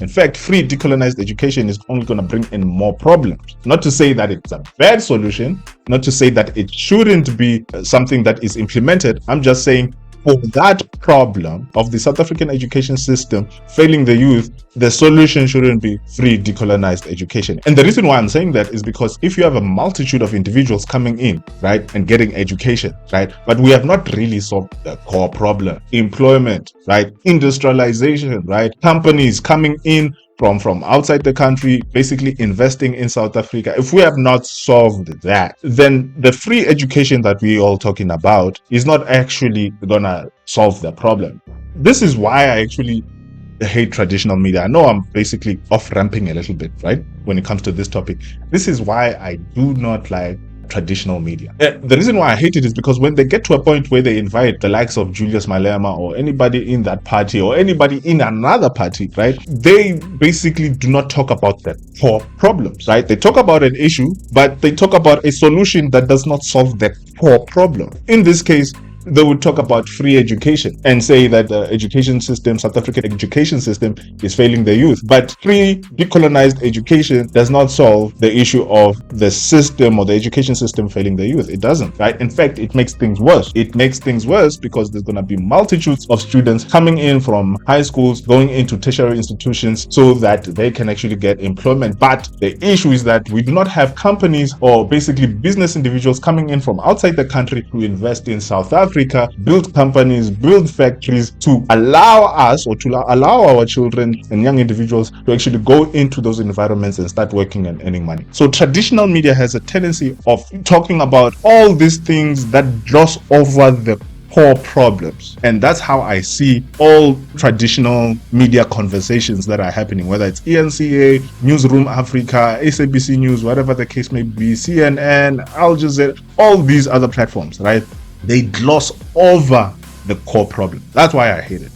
In fact, free decolonized education is only going to bring in more problems. Not to say that it's a bad solution, not to say that it shouldn't be something that is implemented. I'm just saying, for that problem of the South African education system failing the youth, the solution shouldn't be free decolonized education. And the reason why I'm saying that is because if you have a multitude of individuals coming in, right, and getting education, right, but we have not really solved the core problem: employment, right, industrialization, right, companies coming in from outside the country, basically investing in South Africa. If we have not solved that, then the free education that we all talking about is not actually gonna solve the problem. This is why I actually hate traditional media. I know I'm basically off-ramping a little bit, right, when it comes to this topic. This is why I do not like traditional media. The reason why I hate it is because when they get to a point where they invite the likes of Julius Malema or anybody in that party or anybody in another party, right, they basically do not talk about the core problems, right? They talk about an issue, but they talk about a solution that does not solve the core problem. In this case, they would talk about free education and say that the education system, South African education system, is failing the youth. But free decolonized education does not solve the issue of the system or the education system failing the youth. It doesn't, right? In fact, it makes things worse. It makes things worse because there's going to be multitudes of students coming in from high schools, going into tertiary institutions so that they can actually get employment. But the issue is that we do not have companies or basically business individuals coming in from outside the country to invest in South Africa, build companies, build factories to allow us or to allow our children and young individuals to actually go into those environments and start working and earning money. So traditional media has a tendency of talking about all these things that gloss over the core problems. And that's how I see all traditional media conversations that are happening, whether it's ENCA, Newsroom Africa, SABC News, whatever the case may be, CNN, Al Jazeera, all these other platforms, right? They gloss over the core problem. That's why I hate it.